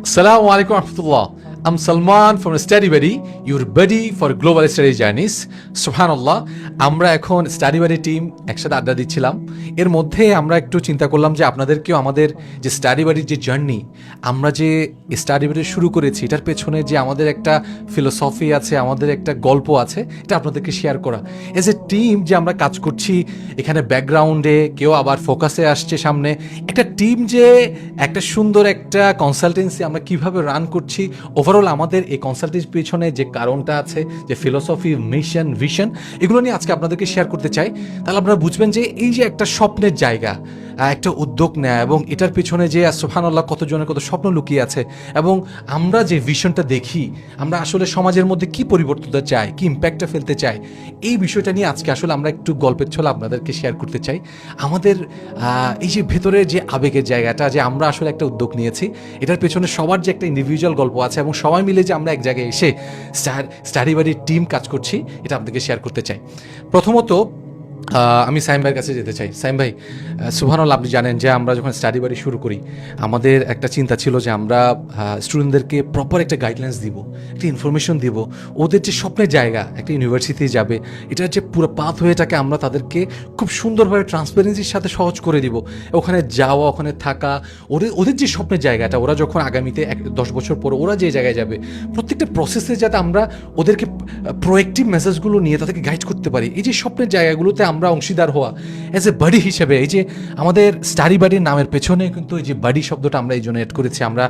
Assalamu alaikum warahmatullah. I'm Salman from Study Buddy, your buddy for global study journeys. Subhanallah, আমরা এখন study বাড়ি team একসাথে আড্ডা দিচ্ছিলাম। এর মধ্যে আমরা একটু চিন্তা করলাম যে আপনাদেরকেও আমাদের যে স্টাডি বাড়ির যে জার্নি, আমরা যে স্টাডি বাড়ি শুরু করেছি এটার পেছনে যে আমাদের একটা ফিলোসফি আছে, আমাদের একটা গল্প আছে, এটা আপনাদেরকে শেয়ার করা। এজ এ টিম যে আমরা কাজ করছি এখানে ব্যাকগ্রাউন্ডে, কেউ আবার ফোকাসে আসছে সামনে, একটা টিম যে একটা সুন্দর একটা কনসালটেন্সি আমরা কিভাবে রান করছি, ওভারঅল আমাদের এই কনসালটেন্সির পিছনে যে কারণটা আছে, যে ফিলোসফি, মিশন, ভিশন, এগুলো নিয়ে আজকে আপনাদেরকে শেয়ার করতে চাই। তাহলে আপনারা বুঝবেন যে এই যে একটা স্বপ্নের জায়গা, একটা উদ্যোগ নেয় এবং এটার পিছনে যে সুবহানাল্লাহ কতজনের কত স্বপ্ন লুকিয়ে আছে, এবং আমরা যে ভিশনটা দেখি, আমরা আসলে সমাজের মধ্যে কি পরিবর্তনটা চাই, কি ইম্প্যাক্টটা ফেলতে চাই, এই বিষয়টা নিয়ে আজকে আসলে আমরা একটু গল্পের ছলে আপনাদেরকে শেয়ার করতে চাই। আমাদের এই যে ভেতরের যে আবেগের জায়গাটা, যে আমরা আসলে একটা উদ্যোগ নিয়েছি, এটার পেছনে সবার যে একটা ইন্ডিভিজুয়াল গল্প আছে এবং সবাই মিলে যে আমরা এক জায়গায় এসে স্টাডি বাড়ির টিম কাজ করছি, এটা আপনাদেরকে শেয়ার করতে চাই। প্রথমত আমি সাইম ভাইয়ের কাছে যেতে চাই। সাইম ভাই, সুবহানাল্লাহ, আপনি জানেন যে আমরা যখন স্টাডি বাড়ি শুরু করি আমাদের একটা চিন্তা ছিল যে আমরা স্টুডেন্টদেরকে প্রপার একটা গাইডলাইন্স দিব, একটা ইনফরমেশন দিব, ওদের যে স্বপ্নের জায়গা একটা ইউনিভার্সিটি যাবে, এটার যে পুরো পাথওয়েটাকে আমরা তাদেরকে খুব সুন্দরভাবে ট্রান্সপারেন্সির সাথে সহজ করে দিব। ওখানে যাওয়া, ওখানে থাকা, ওদের যে স্বপ্নের জায়গাটা, ওরা যখন আগামীতে 10 বছর পর ওরা যে জায়গায় যাবে, প্রত্যেকটা প্রসেসে যাতে আমরা ওদেরকে প্রোয়েক্টিভ মেসেজগুলো নিয়ে তাদেরকে গাইড করতে পারি। এই যে স্বপ্নের জায়গাগুলোতে আমরা অংশীদার হওয়া অ্যাজ এ বাডি হিসেবে, এই যে আমাদের স্টাডি বাড়ির নামের পেছনে কিন্তু এই যে বাডি শব্দটা আমরা এই জন্য এড করেছি, আমরা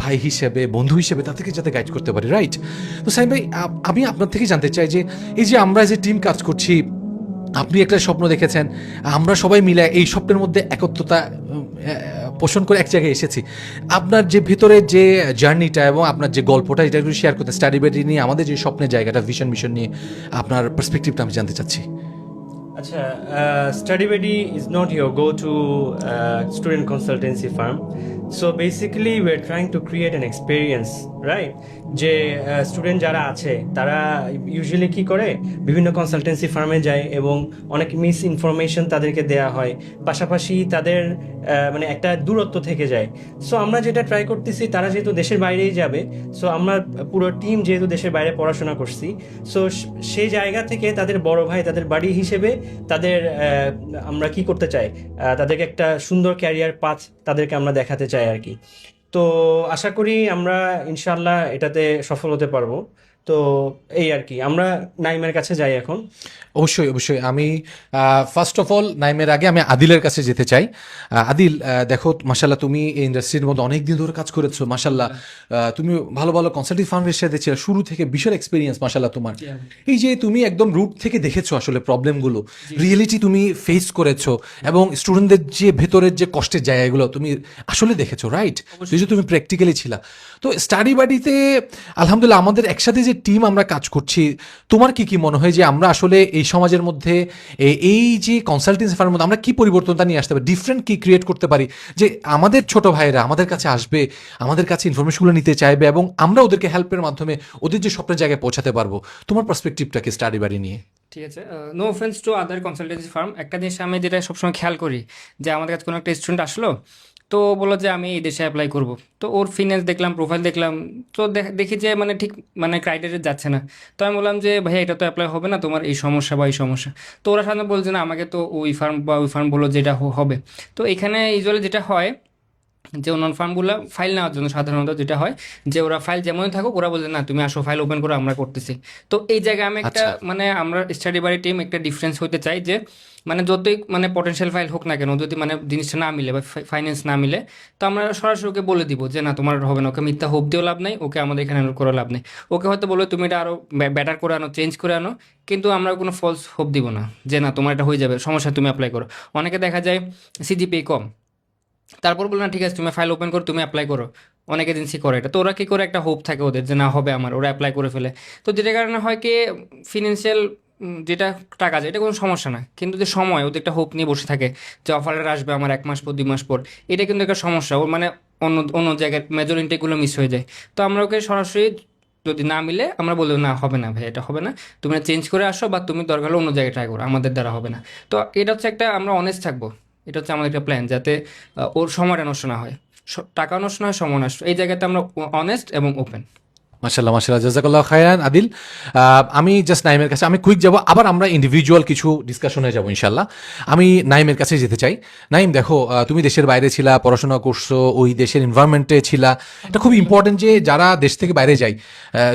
ভাই হিসেবে, বন্ধু হিসেবে তাদেরকে যাতে গাইড করতে পারি, রাইট? তো সাইম ভাই, আমি আপনার থেকে জানতে চাই যে এই যে আমরা যে টিম কাজ করছি, আপনি একটা স্বপ্ন দেখেছেন, আমরা সবাই মিলে এই স্বপ্নের মধ্যে একত্রতা পোষণ করে এক জায়গায় এসেছি। আপনার যে ভিতরে যে জার্নিটা এবং আপনার যে গল্পটা, এটা একটু শেয়ার করতে, স্টাডি বাড়ি নিয়ে আমাদের যে স্বপ্নের জায়গাটা, ভিশন নিয়ে আপনার পার্সপেক্টিভটা আমি জানতে চাচ্ছি। Acha, Study Buddy is not your go-to student consultancy firm. So basically, we're trying to create an experience, right? যে স্টুডেন্ট যারা আছে তারা ইউজুয়ালি কি করে, বিভিন্ন কনসালটেন্সি ফার্মে যায় এবং অনেক মিস ইনফরমেশন তাদেরকে দেয়া হয়, পাশাপাশি তাদের মানে একটা দূরত্ব থেকে যায়। সো আমরা যেটা ট্রাই করতেছি, তারা যেহেতু দেশের বাইরেই যাবে, সো আমরা পুরো টিম যেহেতু দেশের বাইরে পড়াশোনা করছি, সো সেই জায়গা থেকে তাদের বড় ভাই, তাদের বাড়ি হিসেবে তাদের আমরা কি করতে চাই, তাদেরকে একটা সুন্দর ক্যারিয়ার পাথ তাদেরকে আমরা দেখাতে চাই আর কি। তো আশা করি আমরা ইনশাল্লাহ এটাতে সফল হতে পারবো। তো এই আর কি, আমরা নাইমের কাছে যাই এখন। অবশ্যই অবশ্যই, আমি ফার্স্ট অফ অল নাইমের আগে আমি আদিলের কাছে যেতে চাই। আদিল, দেখো মাশাল্লাহ, তুমি এই ইন্ডাস্ট্রির মধ্যে অনেক দিন ধরে কাজ করেছো, মাশাল্লাহ। তুমি ভালো ভালো কনসালটিং ফার্মের সাথে ছিল শুরু থেকে, বিশাল এক্সপিরিয়েন্স মাশাল্লাহ তোমার। এই যে তুমি একদম রুট থেকে দেখেছো আসলে প্রবলেমগুলো, রিয়েলিটি তুমি ফেস করেছো, এবং স্টুডেন্টদের যে ভেতরের যে কষ্টের জায়গাগুলো তুমি আসলে দেখেছো, রাইট? এই যে তুমি প্র্যাকটিক্যালি ছিলা। তো স্টাডি বাড়িতে আলহামদুলিল্লাহ আমাদের একসাথে যে টিম আমরা কাজ করছি, তোমার কি কি মনে হয় যে আমরা আসলে এই সমাজের মধ্যে এই যে কনসালটেন্সি ফার্মের মধ্যে আমরা কি পরিবর্তনটা নিয়ে আসতে পারি, ডিফারেন্ট কি ক্রিয়েট করতে পারি, যে আমাদের ছোট ভাইয়েরা আমাদের কাছে আসবে, আমাদের কাছে ইনফরমেশনগুলো নিতে চাইবে এবং আমরা ওদেরকে হেল্পের মাধ্যমে ওদের যে স্বপ্নের জায়গায় পৌঁছাতে পারবো। তোমার পার্সপেক্টিভটা কি স্টাডি বাড়ি নিয়ে? ঠিক আছে, no offence to other consultancy firm. একটা জিনিস আমি যেটা সবসময় খেয়াল করি, যে আমাদের কাছে কোনো একটা স্টুডেন্ট আসলো, তো বললো যে আমি এই দেশে অ্যাপ্লাই করব, তো ওর ফিনান্স দেখলাম, প্রোফাইল দেখলাম, তো দেখি যে মানে ঠিক মানে ক্রাইটেরিয়া যাচ্ছে না। তো আমি বললাম যে ভাইয়া এটা তো অ্যাপ্লাই হবে না, তোমার এই সমস্যা বা এই সমস্যা। তো ওরা সাধারণত বলছে না, আমাকে তো ওই ফার্ম বা ওই ফার্ম বললো যেটা হবে। তো এখানে ইউজুয়ালি যেটা হয়, যে অন্য ফার্মগুলো ফাইল নেওয়ার জন্য সাধারণত যেটা হয়, যে ওরা ফাইল যেমনই থাকুক, ওরা বলছে না তুমি আসো, ফাইল ওপেন করো, আমরা করতেছি। তো এই জায়গায় আমি একটা মানে আমরা স্টাডি বাড়ি টিম একটা ডিফারেন্স হইতে চাই, যে মানে যতই মানে পটেনশিয়াল ফাইল হোক না কেন, যদি মানে জিনিসটা না মিলে বা ফাইন্যান্স না মিলে, তো আমরা সরাসরি ওকে বলে দিব যে না তোমার হবে না, ওকে মিথ্যা হোপ দিয়েও লাভ নেই, ওকে আমাদের এখানে করে লাভ নেই। ওকে হয়তো বলবে তুমি এটা আরও বেটার করে আনো, চেঞ্জ করে আনো, কিন্তু আমরা কোনো ফলস হোপ দিব না যে না তোমার এটা হয়ে যাবে, সমস্যা, তুমি অ্যাপ্লাই করো। অনেকে দেখা যায় সিজিপিএ কম, তারপর বললো না ঠিক আছে তুমি ফাইল ওপেন করো, তুমি অ্যাপ্লাই করো। অনেক এজেন্সি করে এটা, তো ওরা কী করে একটা হোপ থাকে ওদের যে না হবে আমার, ওরা অ্যাপ্লাই করে ফেলে। তো যেটার কারণে হয় কি, ফিনান্সিয়াল যেটা টাকা যায় এটা কোনো সমস্যা না, কিন্তু যে সময় ওদের একটা হোপ নিয়ে বসে থাকে যে অফার আসবে আমার 1 মাস পর 2 মাস পর, এটা কিন্তু একটা সমস্যা। ওর মানে অন্য অন্য জায়গায় মেজর ইনটেকগুলো মিস হয়ে যায়। তো আমরা ওকে সরাসরি যদি না মিলে আমরা বলবো না হবে না ভাই, এটা হবে না, তুমি চেঞ্জ করে আসো, বা তুমি দরকার হলে অন্য জায়গায় ট্রাই করো, আমাদের দ্বারা হবে না। তো এটা হচ্ছে একটা, আমরা অনেস্ট থাকবো, এটা হচ্ছে আমাদের একটা প্ল্যান, যাতে ওর সময়টা নষ্ট না হয়। টাকা নষ্ট নয়, সময় নষ্ট। এই জায়গাতে আমরা অনেস্ট এবং ওপেন। মাশাল্লাহ মাশাল্লাহ, জাযাকাল্লাহ খায়রান আদিল। আমি জাস্ট নাইমের কাছে আমি কুইক যাব, আবার আমরা ইন্ডিভিজুয়াল কিছু ডিসকাশনে যাব ইনশাল্লাহ। আমি নাইমের কাছে যেতে চাই। নাইম, দেখো তুমি দেশের বাইরে ছিলা, পড়াশোনা করছো, ওই দেশের এনভায়রনমেন্টে ছিলা। এটা খুব ইম্পর্টেন্ট যে যারা দেশ থেকে বাইরে যায়,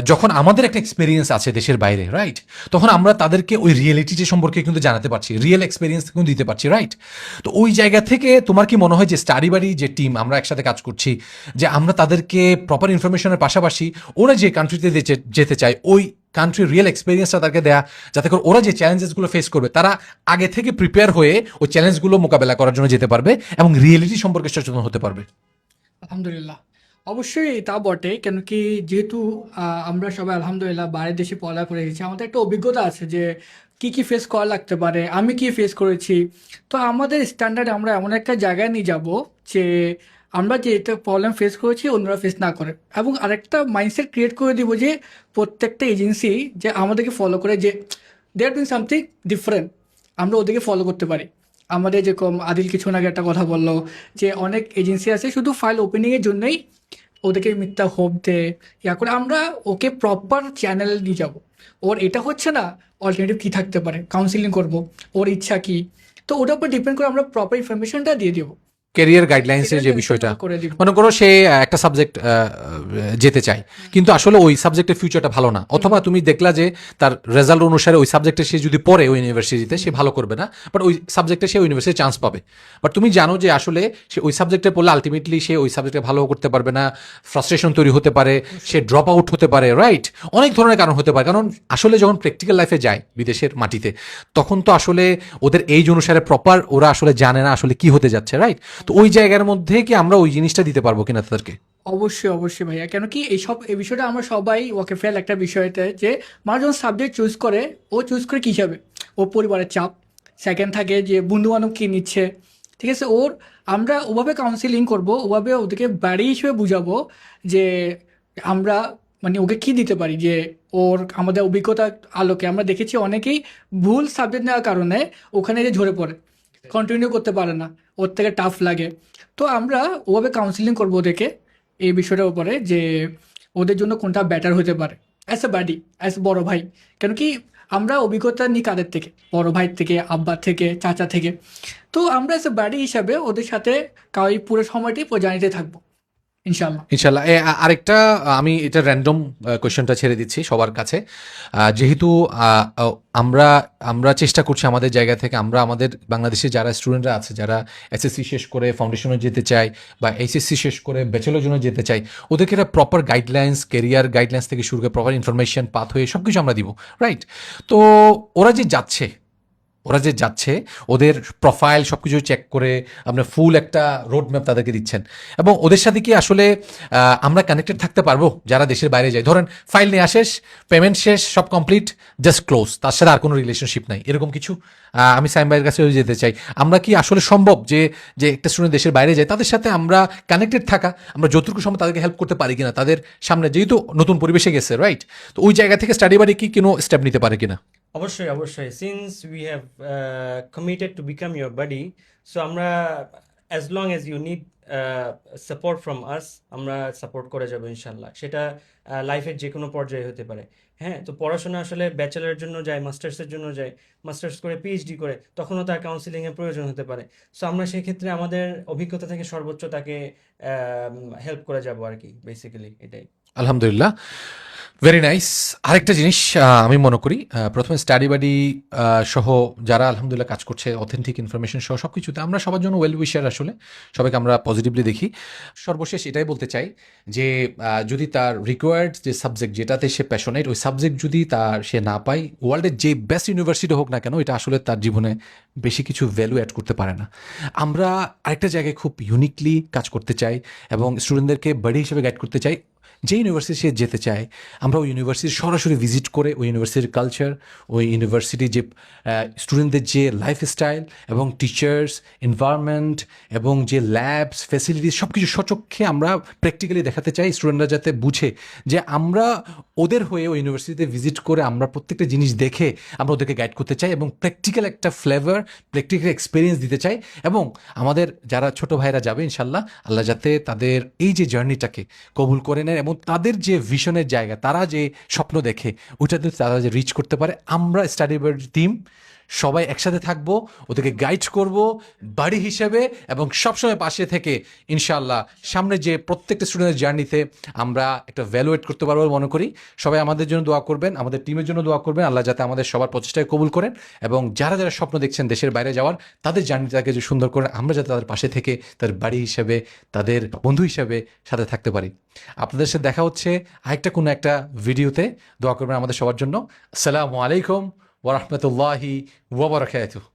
যখন আমাদের একটা এক্সপিরিয়েন্স আছে দেশের বাইরে, রাইট, তখন আমরা তাদেরকে ওই রিয়েলিটি সম্পর্কে কিন্তু জানাতে পারছি, রিয়েল এক্সপিরিয়েন্স কিন্তু দিতে পারছি, রাইট। তো ওই জায়গা থেকে তোমার কি মনে হয় যে স্টাডি বাড়ি যে টিম আমরা একসাথে কাজ করছি, যে আমরা তাদেরকে প্রপার ইনফরমেশনের পাশাপাশি ওরা যে কান্ট্রিতে যেতে চায় ওই কান্ট্রির রিয়েল এক্সপিরিয়েন্সটা তাদেরকে দেয়া, যাতে করে ওরা যে চ্যালেঞ্জেসগুলো ফেস করবে তারা আগে থেকে প্রিপেয়ার হয়ে ওই চ্যালেঞ্জগুলো মোকাবেলা করার জন্য যেতে পারবে এবং রিয়েলিটি সম্পর্কে সচেতন হতে পারবে? আলহামদুলিল্লাহ, অবশ্যই তা বটে। কেন কি, যেহেতু আমরা সবাই আলহামদুলিল্লাহ বাইরের দেশে পড়ালেখা করে এসেছি, আমাদের একটা অভিজ্ঞতা আছে যে কি কি ফেস করা লাগতে পারে, আমি কি ফেস করেছি। তো আমাদের স্ট্যান্ডার্ড আমরা এমন একটা জায়গায় নিয়ে যাব যে আমরা যে এটা প্রবলেম ফেস করেছি অন্যরা ফেস না করে, এবং আরেকটা মাইন্ডসেট ক্রিয়েট করে দিব যে প্রত্যেকটা এজেন্সি যে আমাদেরকে ফলো করে, যে দে আর ডুইং সামথিং ডিফারেন্ট, আমরা ওদেরকে ফলো করতে পারি। আমাদের যেরকম আদিল কিছুক্ষণ আগে একটা কথা বললো যে অনেক এজেন্সি আছে শুধু ফাইল ওপেনিংয়ের জন্যই ওদেরকে মিথ্যা হোপ দেয় ইয়া করে, আমরা ওকে প্রপার চ্যানেল নিয়ে যাব। ওর এটা হচ্ছে না, অল্টারনেটিভ কী থাকতে পারে, কাউন্সিলিং করব, ওর ইচ্ছা কী, তো ওটার উপর ডিপেন্ড করে আমরা প্রপার ইনফরমেশনটা দিয়ে দেবো, ক্যারিয়ার গাইডলাইন্সের যে বিষয়টা, করে দিব। মনে করো সে একটা সাবজেক্ট যেতে চায় কিন্তু আসলে ওই সাবজেক্টের ফিউচারটা ভালো না, অথবা তুমি দেখলা যে তার রেজাল্ট অনুসারে ওই সাবজেক্টে সে যদি পড়ে ওই ইউনিভার্সিটিতে সে ভালো করবে না, বাট ওই সাবজেক্টে সে ইউনিভার্সিটি চান্স পাবে। বাট তুমি জানো যে আসলে সে ওই সাবজেক্টে পড়লে আলটিমেটলি সে ওই সাবজেক্টে ভালো করতে পারবে না, ফ্রাস্ট্রেশন তৈরি হতে পারে, সে ড্রপ আউট হতে পারে, রাইট, অনেক ধরনের কারণ হতে পারে। কারণ আসলে যখন প্র্যাকটিক্যাল লাইফে যায় বিদেশের মাটিতে, তখন তো আসলে ওদের এইজ অনুসারে প্রপার ওরা আসলে জানে না আসলে কি হতে যাচ্ছে, রাইট। তো ওই জায়গার মধ্যে কি আমরা ওই জিনিসটা দিতে পারবো কিনা তাদেরকে? অবশ্যই অবশ্যই ভাইয়া, কেন কি এই বিষয়টা আমরা সবাই ওকে ফেল একটা বিষয়তে, যে মানুষ যখন সাবজেক্ট চুজ করে, ও চুজ করে কী হিসাবে, ও পরিবারের চাপ, সেকেন্ড থাকে যে বন্ধু বান্ধব কী নিচ্ছে, ঠিক আছে, আমরা ওভাবে কাউন্সিলিং করব, ওভাবে ওদেরকে বাড়ি হিসেবে বুঝাবো যে আমরা মানে ওকে কী দিতে পারি, যে আমাদের অভিজ্ঞতার আলোকে আমরা দেখেছি অনেকেই ভুল সাবজেক্ট নেওয়ার কারণে ওখানে যে ঝরে পড়ে, কন্টিনিউ করতে পারে না, ওর থেকে টাফ লাগে। তো আমরা ওভাবে কাউন্সিলিং করবো ওদেরকে এই বিষয়টার উপরে, যে ওদের জন্য কোনটা বেটার হতে পারে অ্যাজ এ বাডি, অ্যাজ বড় ভাই। কেন কি, আমরা অভিজ্ঞতা নিই কাদের থেকে, বড় ভাইয়ের থেকে, আব্বার থেকে, চাচা থেকে। তো আমরা অ্যাজ এ বাডি হিসাবে ওদের সাথে এই পুরো সময়টাই জানিতে থাকবো ইনশাল্লাহ। ইনশাল্লাহ। আরেকটা আমি এটা র্যান্ডম কোয়েশ্চেনটা ছেড়ে দিচ্ছি সবার কাছে। যেহেতু আমরা আমরা চেষ্টা করছি আমাদের জায়গা থেকে, আমরা আমাদের বাংলাদেশে যারা স্টুডেন্টরা আছে, যারা এসএসসি শেষ করে ফাউন্ডেশনে যেতে চায় বা এইচএসসি শেষ করে ব্যাচেলর জন্য যেতে চায়, ওদেরকে একটা প্রপার গাইডলাইন্স, কেরিয়ার গাইডলাইন্স থেকে শুরু করে প্রপার ইনফরমেশন, পাথওয়ে সব কিছু আমরা দিব, রাইট। তো ওরা যে যাচ্ছে ওদের প্রোফাইল সব কিছু চেক করে আপনার ফুল একটা রোড ম্যাপ তাদেরকে দিচ্ছেন, এবং ওদের সাথে কি আসলে আমরা কানেক্টেড থাকতে পারবো যারা দেশের বাইরে যায়? ধরেন ফাইল নেওয়া শেষ, পেমেন্ট শেষ, সব কমপ্লিট, জাস্ট ক্লোজ, তার সাথে আর কোনো রিলেশনশিপ নাই, এরকম কিছু আমি সাইম ভাইয়ের কাছে যেতে চাই। আমরা কি আসলে সম্ভব যে একটা স্টুডেন্ট দেশের বাইরে যায় তাদের সাথে আমরা কানেক্টেড থাকা, আমরা যতটুকু সময় তাদেরকে হেল্প করতে পারি কিনা তাদের সামনে, যেহেতু নতুন পরিবেশে গেছে, রাইট? তো ওই জায়গা থেকে স্টাডি বাড়ি কি কোনো স্টেপ নিতে পারে কিনা? অবশ্যই অবশ্যই, since we have committed to become your buddy, so আমরা as long as you need support from us, আমরা সাপোর্ট করে যাবো ইনশাল্লাহ। সেটা লাইফের যে কোনো পর্যায়ে হতে পারে। হ্যাঁ, তো পড়াশোনা আসলে ব্যাচেলারের জন্য যায়, মাস্টার্সের জন্য যায়, মাস্টার্স করে পিএইচডি করে, তখনও তার কাউন্সিলিংয়ের প্রয়োজন হতে পারে। সো আমরা সেই ক্ষেত্রে আমাদের অভিজ্ঞতা থেকে সর্বোচ্চ তাকে হেল্প করে যাবো আর কি, বেসিক্যালি এটাই। আলহামদুলিল্লাহ, ভেরি নাইস। আরেকটা জিনিস আমি মনে করি, প্রথমে স্টাডি বাডি সহ যারা আলহামদুলিল্লাহ কাজ করছে, অথেন্টিক ইনফরমেশন সহ সব কিছুতে আমরা সবার জন্য ওয়েল উইশার, আসলে সবাইকে আমরা পজিটিভলি দেখি। সর্বশেষ এটাই বলতে চাই যে যদি তার রিকোয়ার্ড যে সাবজেক্ট, যেটাতে সে প্যাশনেট, ওই সাবজেক্ট যদি সে না পায়, ওয়ার্ল্ডের যে বেস্ট ইউনিভার্সিটি হোক না কেন, এটা আসলে তার জীবনে বেশি কিছু ভ্যালু অ্যাড করতে পারে না। আমরা আরেকটা জায়গায় খুব ইউনিকলি কাজ করতে চাই এবং স্টুডেন্টদেরকে বাডি হিসেবে গাইড করতে চাই। যে ইউনিভার্সিটি সে যেতে চায় আমরা ওই ইউনিভার্সিটি সরাসরি ভিজিট করে ওই ইউনিভার্সিটির কালচার, ওই ইউনিভার্সিটির যে স্টুডেন্টদের যে লাইফস্টাইল এবং টিচার্স, এনভায়রনমেন্ট এবং যে ল্যাবস, ফ্যাসিলিটিস সব কিছু সচক্ষে আমরা প্র্যাকটিক্যালি দেখাতে চাই, স্টুডেন্টরা যাতে বুঝে যে আমরা ওদের হয়ে ওই ইউনিভার্সিটিতে ভিজিট করে আমরা প্রত্যেকটা জিনিস দেখে আমরা ওদেরকে গাইড করতে চাই এবং প্র্যাকটিক্যাল একটা ফ্লেভার, প্র্যাকটিক্যাল এক্সপিরিয়েন্স দিতে চাই। এবং আমাদের যারা ছোট ভাইরা যাবে ইনশাল্লাহ, আল্লাহ যাতে তাদের এই যে জার্নিটাকে কবুল করে নেন এবং তাদের যে ভিশনের জায়গা, তারা যে স্বপ্ন দেখে ওইটাতে তারা যে রিচ করতে পারে। আমরা স্টাডি বাড়ি টিম সবাই একসাথে থাকবো, ওদেরকে গাইড করব বাড়ি হিসেবে এবং সবসময় পাশে থেকে ইনশাআল্লাহ সামনে যে প্রত্যেকটা স্টুডেন্টের জার্নিতে আমরা একটা ভ্যালুয়েট করতে পারবো মনে করি। সবাই আমাদের জন্য দোয়া করবেন, আমাদের টিমের জন্য দোয়া করবেন, আল্লাহ যাতে আমাদের সবার প্রচেষ্টাকে কবুল করেন এবং যারা যারা স্বপ্ন দেখছেন দেশের বাইরে যাওয়ার, তাদের জার্নিটাকে যে সুন্দর করেন, আমরা যাতে তাদের পাশে থেকে তাদের বাড়ি হিসেবে, তাদের বন্ধু হিসেবে সাথে থাকতে পারি। আপনাদের সাথে দেখা হচ্ছে আরেকটা কোনো একটা ভিডিওতে। দোয়া করবেন আমাদের সবার জন্য। আসসালামু আলাইকুম ওয়া রাহমাতুল্লাহি ওয়া বারাকাতুহু।